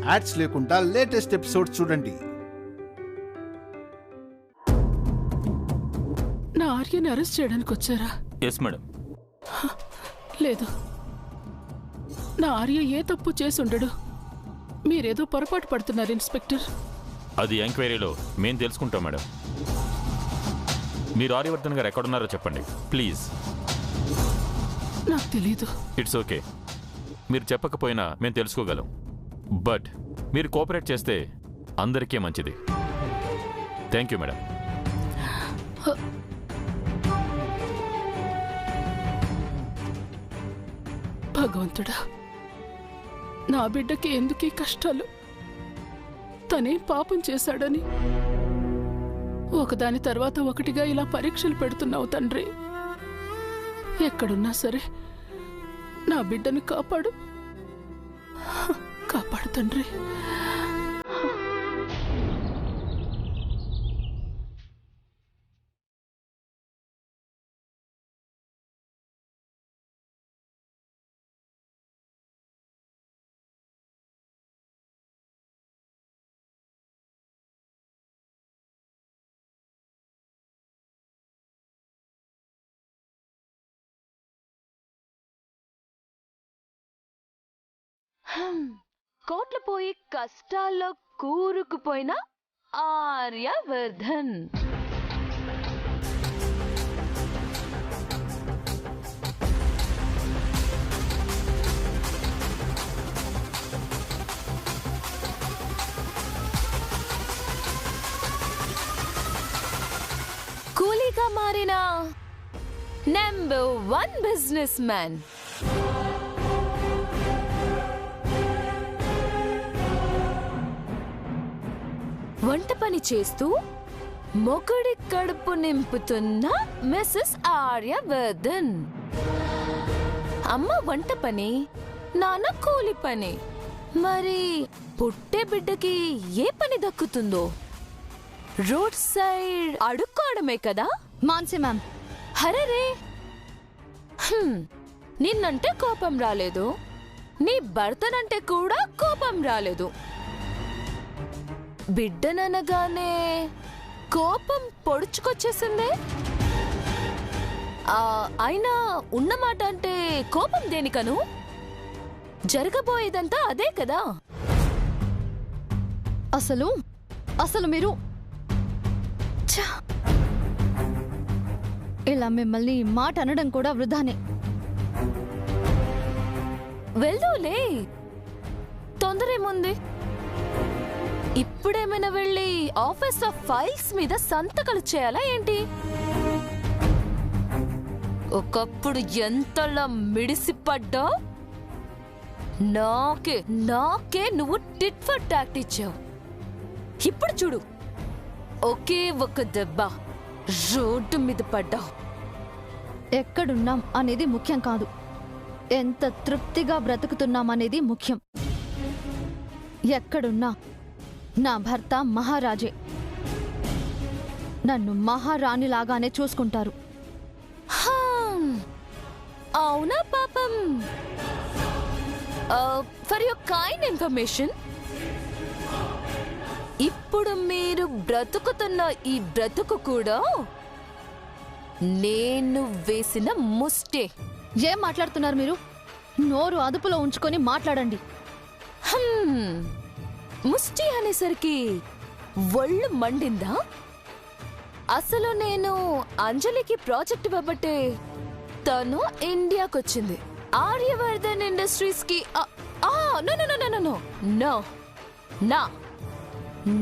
Ads లేకుండా latest episodes చూడండి. నా ఆర్యని అరెస్ట్ చేయడానికి వచ్చారా? Yes madam. లేదు, నా ఆర్య ఏ తప్పు చేసి ఉండడు. మీరేదో పొరపాటు పడుతున్నారు ఇన్స్పెక్టర్. అది ఎంక్వైరీలో మేము తెలుసుకుంటాం మేడం. మీరు ఆర్యవర్ధన్ గారు ఎక్కడున్నారో చెప్పండి ప్లీజ్. నాకు తెలీదు. ఇట్స్ ఓకే, మీరు చెప్పకపోయినా మేము తెలుసుకోగలం. బట్ మీరు కోఆపరేట్ చేస్తే అందరికీ మంచిది. Thank you madam. భగవంతుడా, నా బిడ్డకి ఎందుకీ కష్టాలు? తనే పాపం చేశాడని ఒకదాని తర్వాత ఒకటిగా ఇలా పరీక్షలు పెడుతున్నావు తండ్రి. ఎక్కడున్నా సరే నా బిడ్డని కాపాడు, కాపాడు తండ్రి. కోట్లు పోయి కష్టాల్లో కూరుకుపోయిన ఆర్యవర్ధన్. కూలీగా మారిన నెంబర్ 1 బిజినెస్ మ్యాన్. వంట పని చేస్తూ మొగుడి కడుపు నింపుతున్న మిస్సెస్ ఆర్యవర్ధన్. అమ్మ వంట పని, నాన్న కూలి పని. మరి పుట్టే బిడ్డకి ఏ పని దక్కుతుందో? రోడ్ సైడ్ అడుక్కోవడమే కదా. మాన్సి మ్యామ్. హరరే, నిన్నంటే కోపం రాలేదు, నీ భర్తనంటే కూడా కోపం రాలేదు. బిడ్డననగానే కోపం పొడుచుకొచ్చేసిందే. అయినా ఉన్నమాట అంటే కోపం దేనికను? జరగబోయేదంతా అదే కదా. అసలు మీరు ఇలా మిమ్మల్ని మాట అనడం కూడా వృధానే. వెళ్దూలే, తొందరేముంది? ఇప్పుడేమైనా వెళ్ళి ఆఫీస్ ఆఫ్ ఫైల్స్ మీద సంతకాలు చేయాలా ఏంటి? ఒకప్పుడు ఎంతలా మిడిసిపడ్డా నాకే నువ్వు టిట్ ఫర్ టాక్ట్ ఇచ్చావు. ఇప్పుడు చూడు, ఒకే ఒక దెబ్బ రోడ్డు మీద పడ్డావు. ఎక్కడున్నాం అనేది ముఖ్యం కాదు, ఎంత తృప్తిగా బ్రతుకుతున్నాం అనేది ముఖ్యం. ఎక్కడున్నా నా భర్త మహారాజే, నన్ను మహారాణిలాగానే చూసుకుంటారు. అవునా పాపం? ఫర్ యువర్ కైండ్ ఇన్ఫర్మేషన్, ఇప్పుడు మీరు బ్రతుకుతున్న ఈ బ్రతుకు కూడా నేను వేసిన ముష్టే. ఏం మాట్లాడుతున్నారు మీరు? నోరు అదుపులో ఉంచుకొని మాట్లాడండి. ముష్టి అనేసరికి ఒళ్ళు మండిందా? అసలు నేను అంజలికి ప్రాజెక్ట్ ఇవ్వబట్టే తను ఇండియాకొచ్చింది. ఆర్యవర్ధన్ ఇండస్ట్రీస్ కి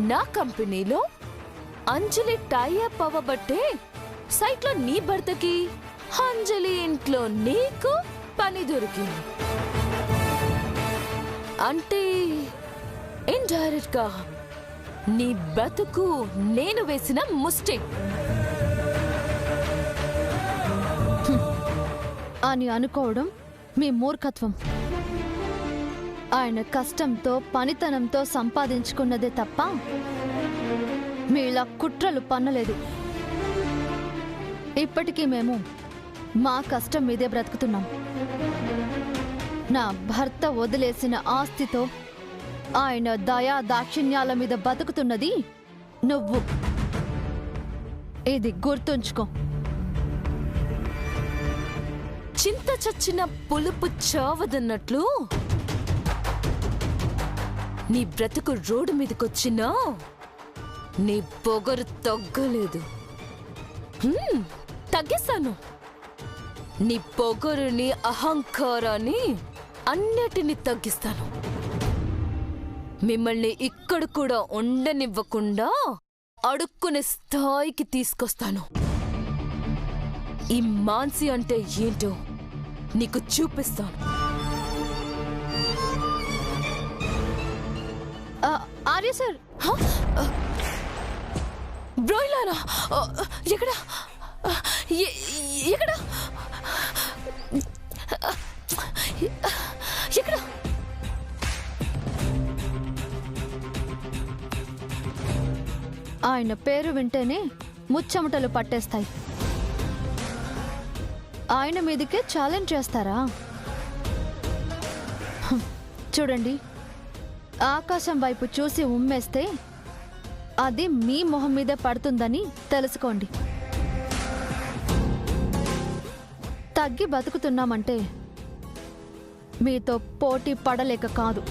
నా కంపెనీలో అంజలి టైఅప్ అవ్వబట్టే సైట్ లో నీ భర్తకి, అంజలి ఇంట్లో నీకు పని దొరికింది. అంటే ఇండైరెక్ట్ గా నీ బతుకు నేను వేసిన ముష్టి అని అనుకోవడం మీ మూర్ఖత్వం. ఆయన కష్టంతో పనితనంతో సంపాదించుకున్నదే తప్ప మీలా కుట్రలు పన్నలేదు. ఇప్పటికీ మేము మా కష్టం మీదే బ్రతుకుతున్నాం. నా భర్త వదిలేసిన ఆస్తితో ఆయన దయా దాక్షిణ్యాల మీద బతుకుతున్నది నువ్వు. ఇది గుర్తుంచుకో. చింత చచ్చిన పులుపు చావదన్నట్లు నీ బ్రతుకు రోడ్డు మీదకొచ్చినా నీ పొగరు తగ్గలేదు. తగ్గిస్తాను. నీ పొగరుని, అహంకారాన్ని అన్నిటినీ తగ్గిస్తాను. మిమ్మల్ని ఇక్కడ కూడా ఉండనివ్వకుండా అడుక్కునే స్థాయికి తీసుకొస్తాను. ఈ మాన్సి అంటే ఏంటో నీకు చూపిస్తాను. ఆర్య సార్, బ్రోయిలానా? ఎక్కడ ఎక్కడ ఎక్కడ? ఆయన పేరు వింటేనే ముచ్చమటలు పట్టేస్తాయి. ఆయన మీదకే ఛాలెంజ్ చేస్తారా? చూడండి, ఆకాశం వైపు చూసి ఉమ్మేస్తే అది మీ మొహం మీదే పడుతుందని తెలుసుకోండి. తగ్గి బతుకుతున్నామంటే మీతో పోటీ పడలేక కాదు,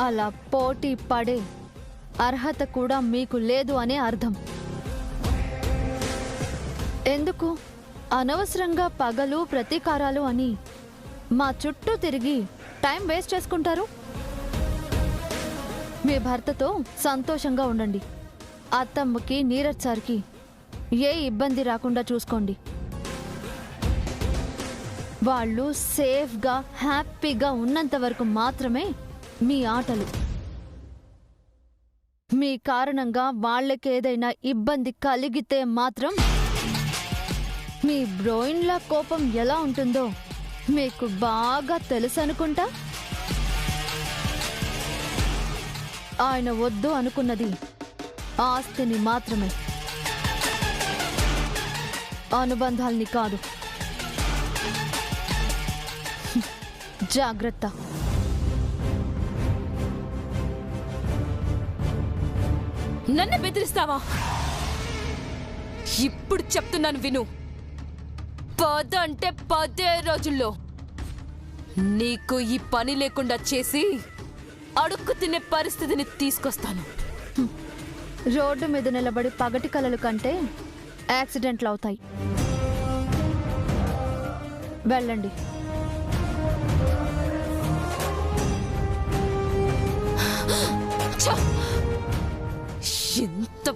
అలా పోటీ పడే అర్హత కూడా మీకు లేదు అనే అర్థం. ఎందుకు అనవసరంగా పగలు ప్రతీకారాలు అని మా చుట్టూ తిరిగి టైం వేస్ట్ చేసుకుంటారు? మీ భర్తతో సంతోషంగా ఉండండి. అత్తమ్మకి, నీరజ్ సార్కి ఏ ఇబ్బంది రాకుండా చూసుకోండి. వాళ్ళు సేఫ్గా, హ్యాపీగా ఉన్నంత వరకు మాత్రమే మీ ఆటలు. మీ కారణంగా వాళ్ళకేదైనా ఇబ్బంది కలిగితే మాత్రం మీ బ్రోయిన్లా కోపం ఎలా ఉంటుందో మీకు బాగా తెలుసు అనుకుంటా. ఆయన వద్దు అనుకున్నది ఆస్తిని మాత్రమే, అనుబంధాల్ని కాదు. జాగ్రత్త. నన్ను బెదిరిస్తావా? ఇప్పుడు చెప్తున్నాను విను. 10 అంటే 10 రోజుల్లో నీకు ఈ పని లేకుండా చేసి అడుక్కు తినే పరిస్థితిని తీసుకొస్తాను. రోడ్డు మీద నిలబడి పగటి కలలు కంటే యాక్సిడెంట్లు అవుతాయి. వెళ్ళండి. ఎంత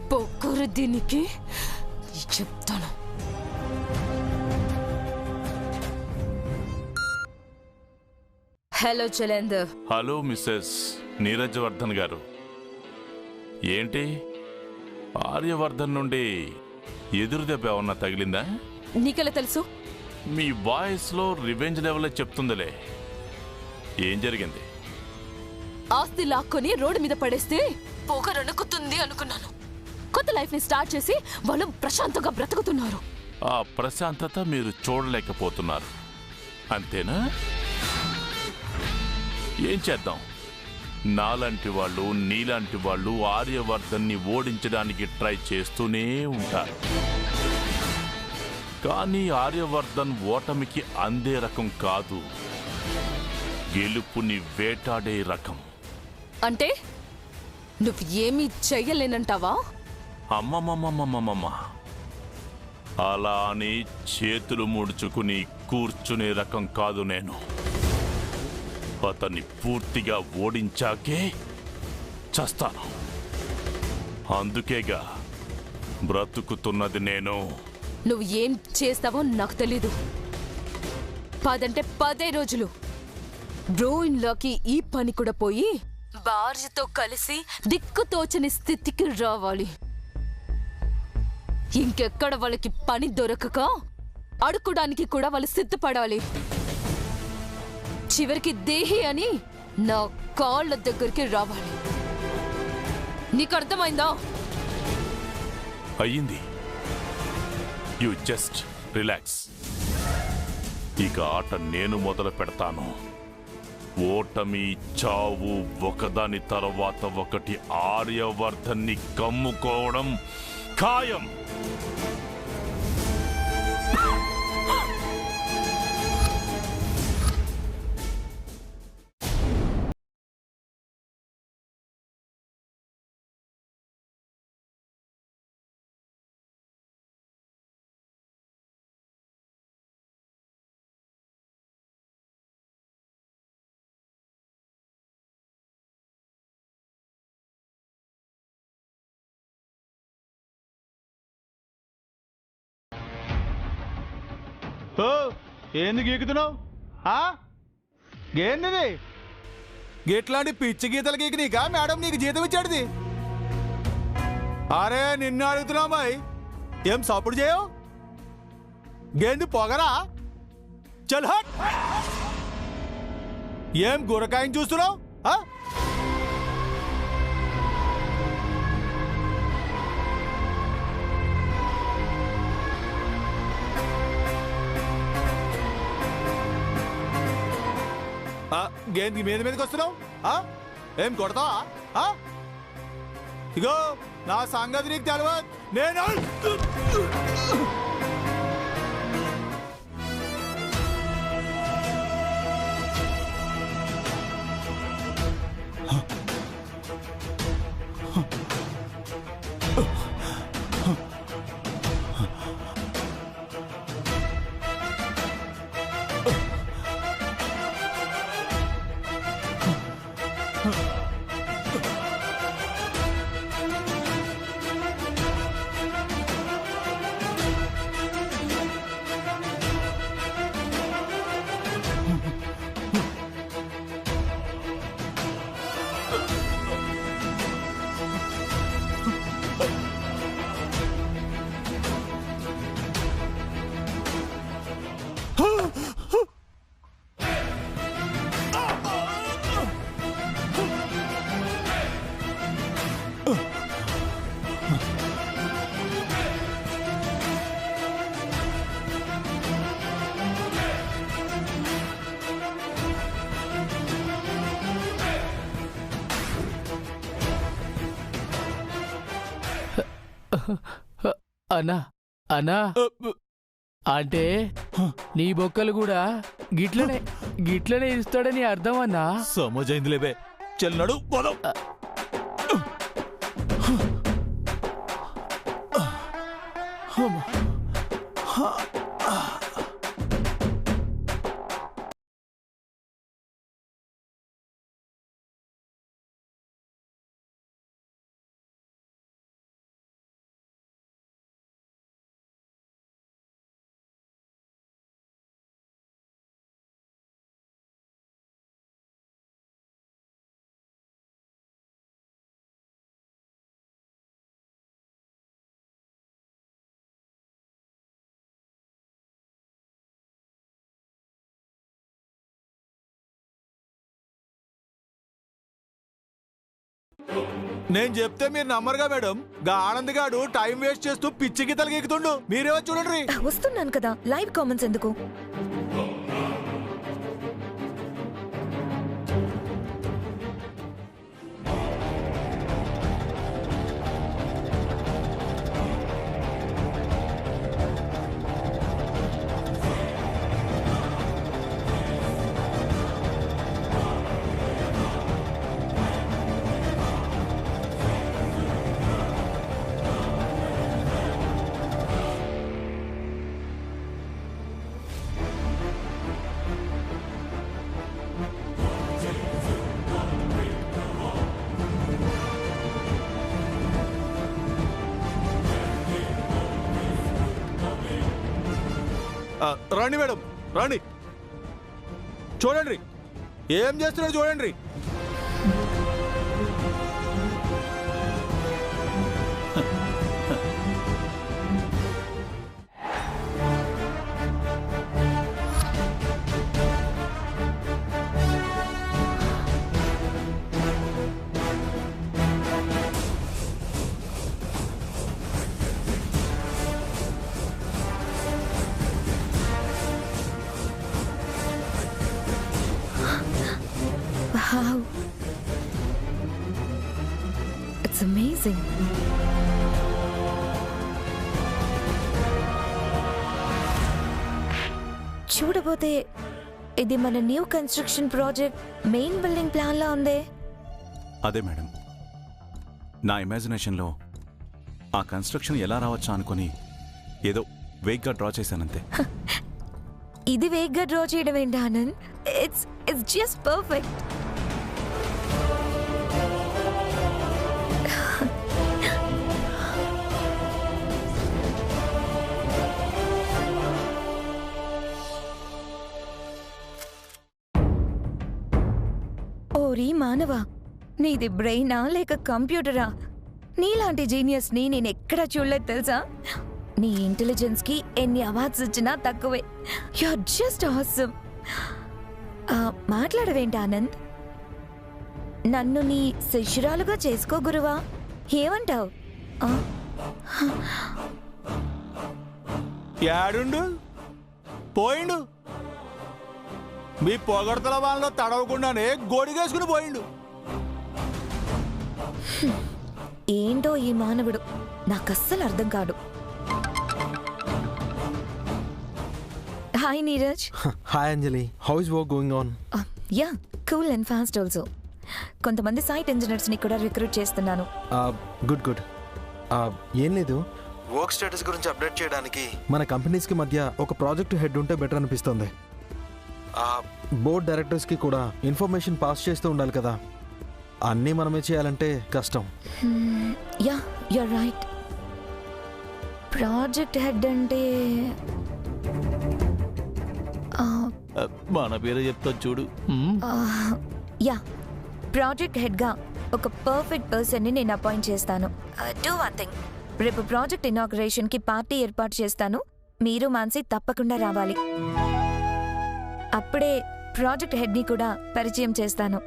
పొగరు దీనికి చెప్తాను. హలో జలేందర్. హలో మిస్సెస్ నీరజవర్ధన్ గారు. ఏంటి, ఆర్యవర్ధన్ నుండి ఎదురు దెబ్బ ఏమన్నా తగిలిందా? నీకెలా తెలుసు? మీ వాయిస్లో రివెంజ్ లెవెల్ చెప్తుందిలే. ఏం జరిగింది? ఆస్తి లాక్కొని రోడ్డు మీద పడేస్తే పొగరనుకుతుంది అనుకున్నాను. కొత్త లైఫ్ ని స్టార్ట్ చేసి వాళ్ళు ప్రశాంతంగా బ్రతుకుతున్నారు. ఆ ప్రశాంతత మీరు చూడలేకపోతున్నారు, అంతేనా? ఏం చేద్దాం, నాలాంటి వాళ్ళు, నీలాంటి వాళ్ళు ఆర్యవర్ధన్ని ఓడించడానికి ట్రై చేస్తూనే ఉంటారు. కానీ ఆర్యవర్ధన్ ఓటమికి అందే రకం కాదు, గెలుపుని వేటాడే రకం. అంటే నువ్వు ఏమీ చెయ్యలేనంటావా? అమ్మమ్మమ్మమ్మమ్మమ్మ, అలా అని చేతులు ముడుచుకుని కూర్చునే రకం కాదు నేను. అతన్ని పూర్తిగా ఓడించాకే చస్తాను. అందుకేగా బ్రతుకుతున్నది నేను. నువ్వు ఏం చేస్తావో నాకు తెలీదు. 10 అంటే 10 రోజులు. బ్రోయిన్లోకి ఈ పని కూడా పోయి భార్యతో కలిసి దిక్కుతోచని స్థితికి రావాలి. ఇంకెక్కడ వాళ్ళకి పని దొరకక అడుకోడానికి కూడా వాళ్ళు సిద్ధపడాలి. చివరికి దేహి అని నా కాళ్ళ దగ్గరికి రావాలి. నీకు అర్థమైందా? అయ్యింది. You just relax. ఇక ఆట నేను మొదలు పెడతాను. ఓటమి చావు ఒకదాని తర్వాత ఒకటి ఆర్యవర్ధన్ని కమ్ముకోవడం ఖాయం. ఓ ఎందుకు గీకుతున్నావు? ఏంటిది? ఇట్లాంటి పిచ్చి గీతలు గీకి నీకా మేడం నీకు జీతం ఇచ్చాడుది? అరే నిన్ను అడుగుతున్నావు బాయ్, ఏం సపోర్ట్ చేయవు? గేంది పొగరా? చల్ హట్. ఏం గురకాయని చూస్తున్నావు? గేంది మీద మీదకి వస్తున్నావు? ఏం కొడతావా? ఇగో నా సంగతి నీకు తెలియదు. నేను అన్నా అన్నా అంటే నీ బొక్కలు కూడా గిట్లనే ఇస్తాడని అర్థం అన్నా. సమజైందిలేబే, చెల్లినాడు పోదాం. నేను చెప్తే మీరు నమ్మరుగా మేడం. గా ఆనంద్ గాడు టైం వేస్ట్ చేస్తూ పిచ్చి గీతలు గీకుతుండు. మీరేమో చూడండి. వస్తున్నాను కదా, లైవ్ కామెంట్స్ ఎందుకు? రండి మేడం, రండి. చూడండి ఏం చేస్తున్నాడు చూడండి. It's amazing. చూడబోతే ఇది మన new construction project main building plan లా ఉందే. అదే మేడం, నా ఇమాజినేషన్లో ఆ కన్స్ట్రక్షన్ ఎలా రావచ్చా అనుకుని ఏదో వేగ్గా డ్రా చేశానంతే. ఇది వేగ్గా డ్రా చేయడం ఏంటి ఆనంద్? It's just perfect. ఓరి మానవా, నీది బ్రెయినా లేక కంప్యూటరా? నీలాంటి జీనియస్ ని నేను ఎక్కడా చూడలేదు తెలుసా. నీ ఇంటెలిజెన్స్ కి ఎన్ని అవార్డ్స్ వచ్చినా తక్కువే. You are just awesome. మాట్లాడవేంటి ఆనంద్? నన్ను నీ శిష్యురాలుగా చేసుకో గురువా, ఏమంటావు? యాడుండు పోయిండు. మీ పొగడతల వాళ్ళలో తడవకుండానే గోడిగేసుకుని పోయిండు. ఏంటో ఈ మానవుడు, నాకస్సలు అర్థం కాడు. Hi Neeraj. Hi Anjali, how is work going on? Yeah, cool and fast also. కొంతమంది సైట్ ఇంజనీర్స్ ని కూడా రిక్రూట్ చేస్తున్నాను. Good good. ఏం లేదు, వర్క్ స్టేటస్ గురించి అప్డేట్ చేయడానికి మన కంపెనీస్కి మధ్య ఒక ప్రాజెక్ట్ హెడ్ ఉంటే బెటర్ అనిపిస్తుంది. బోర్డ్ డైరెక్టర్స్కి కూడా ఇన్ఫర్మేషన్ పాస్ చేస్తూ ఉండాలి కదా. అన్నీ మనమే చేయాలంటే కష్టం. Yeah, you're right. Project head అంటే మన పేరు చెప్తా చూడు. యా, ప్రాజెక్ట్ హెడ్ గా ఒక పర్ఫెక్ట్ పర్సన్ ని నేను అపాయింట్ చేస్తాను. డూ వన్ థింగ్, రేపు ప్రాజెక్ట్ ఇనాగ్రేషన్ కి పార్టీ ఏర్పాటు చేస్తాను. మీరు మాన్సి తప్పకుండా రావాలి. అప్పుడే ప్రాజెక్ట్ హెడ్ ని కూడా పరిచయం చేస్తాను.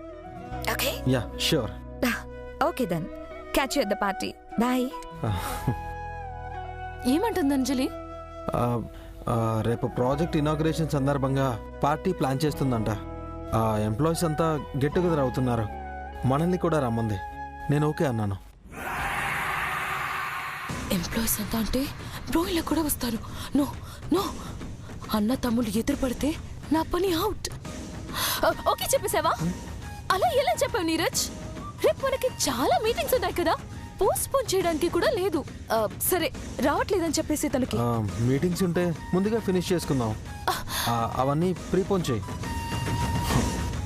Okay? Yeah, sure. Okay then, catch you at the party. Bye. ఏమంటుంది అంజలి? రేపు ప్రాజెక్ట్ ఇనాగ్రేషన్ సందర్భంగా పార్టీ ప్లాన్ చేస్తుందంట. ఎంప్లాయీస్ అంతా గెట్ టుగెదర్ అవుతున్నారు. మనల్ని కూడా రమ్మంది. నేను ఓకే అన్నాను. ఎంప్లాయీస్ అంతా అంటే బ్రోయిలో కూడా వస్తారు. నో నో, అన్న తమ్ముళ్ళు ఎదురు పడితే నా పని అవుట్. ఓకే చెప్పేసావా? అలా ఎలా చెప్పావు నీరజ్? రేపు మనకి చాలా మీటింగ్స్ ఉన్నాయి కదా, పోస్ట్ పోన్ చేయడానికి కూడా లేదు. సరే, రావట్లేదని చెప్పేసి తనకి. మీటింగ్స్ ఉంటే ముందుగా ఫినిష్ చేసుకుందాం. అవన్నీ ప్రీపోన్ చేయి.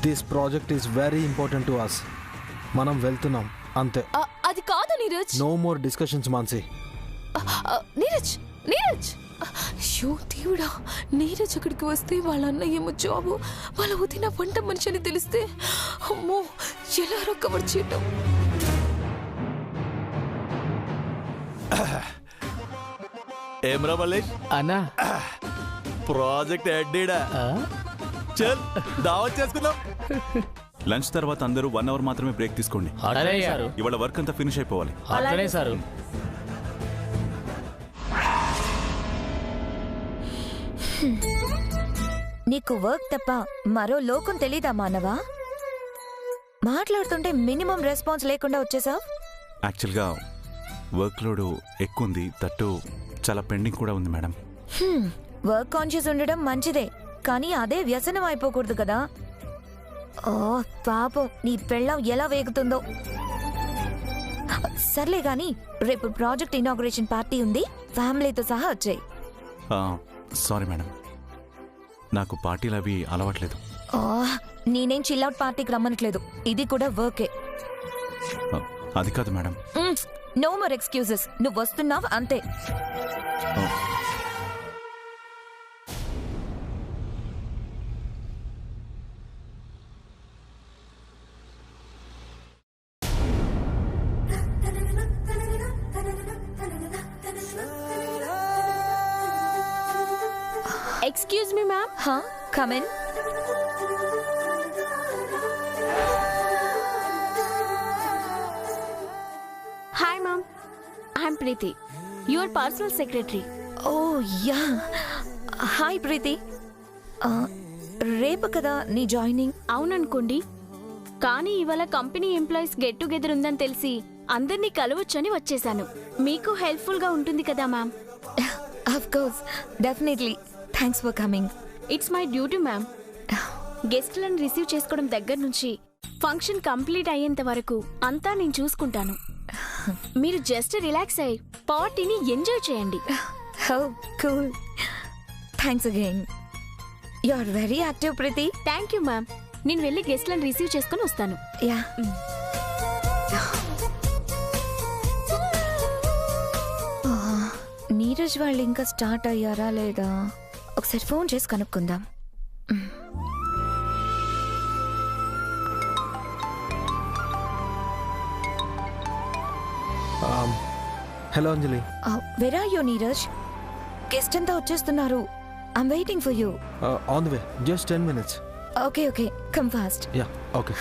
This project is very important to us. మనం వెళ్తున్నాం అంతే. అది కాదు Neeraj. No more discussions Mansi. Neeraj Neeraj, అయ్యో దేవుడా, నీరజ్ అక్కడికి వస్తే వాళ్ళ అన్నయ్య ఏమో జాబు, వాళ్ళ వదిన వంట మనిషి అని తెలిస్తే అమ్మో ఎలా రికవర్ చేయటం. ఏమ్రా మల్లేష్ అన్నా, ప్రాజెక్ట్ హెడ్ చల్ దావత్ చేసుకుందాం. లంచ్ తర్వాత అందరూ 1 అవర్ మాత్రమే బ్రేక్ తీసుకోండి. ఇవాళ వర్క్ అంతా ఫినిష్ అయిపోవాలి. అట్లనే సారు. నీకు వర్క్ తప్ప మరో లోకం తెలీదా మానవా? మాట్లాడుతుంటే మినిమం రెస్పాన్స్ లేకుండా వచ్చేసావు. యాక్చువల్గా వర్క్ లోడ్ ఎక్కువ ఉంది, తట్టు చాలా పెండింగ్ కూడా ఉంది మేడం. వర్క్ కాన్షియస్ ఉండడం మంచిదే, కానీ అదే వ్యసనం అయిపోకూడదు కదా. ఓ పాపం, నీ పెళ్ళం ఎలా వేగుతుందో. సర్లే గాని, రేపు ప్రాజెక్ట్ ఇనాగ్రేషన్ పార్టీ ఉంది, ఫ్యామిలీతో సహా వచ్చాయి. సారీ మేడం, నాకు పార్టీలు అవి అలవాట్లేదు. నేనేం చిల్అవుట్ పార్టీకి రమ్మనట్లేదు, ఇది కూడా వర్కే. అది కాదు మేడం. నో మోర్ ఎక్స్క్యూజెస్, నువ్వు వస్తున్నావు అంతే. Excuse me ma'am. Come in. Hi ma'am, I'm Preeti, your personal secretary. Oh yeah, hi Preeti. రేపు కదా నీ జాయినింగ్? అవుననుకోండి, కానీ ఇవాళ కంపెనీ ఎంప్లాయీస్ గెట్ టుగెదర్ ఉందని తెలిసి అందరినీ కలవచ్చని వచ్చేసాను. మీకు హెల్ప్ఫుల్ గా ఉంటుంది కదా ma'am. Of course, definitely. Thanks for coming. It's my duty ma'am. గెస్ట్లను రిసీవ్ చేసుకోవడం దగ్గర నుంచి ఫంక్షన్ కంప్లీట్ అయ్యేంత వరకు అంతా నేను చూసుకుంటాను. మీరు జస్ట్ రిలాక్స్ అయ్యి పార్టీని ఎంజాయ్ చేయండి. How cool. Thanks again. You are very active Preethi. Thank you ma'am. నేను వెళ్ళి గెస్ట్లను రిసీవ్ చేసుకుని వస్తాను. యా. నీరజ్ వాళ్ళు ఇంకా స్టార్ట్ అయ్యారా లేదా ఒకసారి ఫోన్ చేసి కనుక్కుందాం. Hello Anjali. Where are you Neeraj? Guest అంతా వచ్చేస్తున్నారు. I'm waiting for you. On the way, just 10 minutes. Okay okay, come fast. Yeah okay.